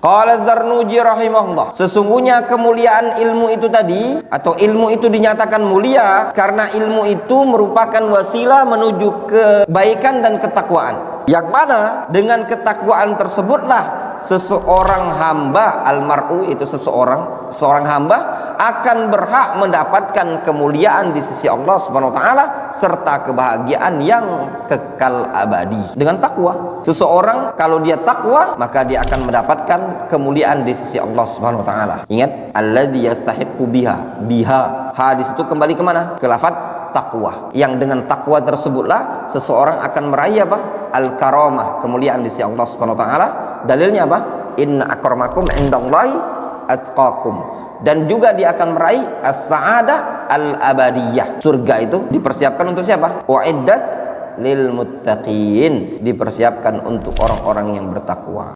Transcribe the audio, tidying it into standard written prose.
Qala Zarnuji rahimahullah, sesungguhnya kemuliaan ilmu itu tadi, atau ilmu itu dinyatakan mulia karena ilmu itu merupakan wasilah menuju kebaikan dan ketakwaan, yang mana dengan ketakwaan tersebutlah seseorang hamba, almar'u itu seorang hamba akan berhak mendapatkan kemuliaan di sisi Allah Subhanahu wa taala serta kebahagiaan yang kekal abadi. Dengan takwa, seseorang kalau dia takwa maka dia akan mendapatkan kemuliaan di sisi Allah Subhanahu wa taala. Ingat, alladzi yastahiqqu biha. Hadis itu kembali ke mana? Ke lafaz takwa. Yang dengan takwa tersebutlah seseorang akan meraih apa? Al-karamah, kemuliaan di sisi Allah Subhanahu wa taala. Dalilnya apa? Inna akramakum indallahi atqakum. Dan juga dia akan meraih as-sa'adah al-abadiyah. Surga itu dipersiapkan untuk siapa? Wa'iddat lil muttaqin, dipersiapkan untuk orang-orang yang bertakwa.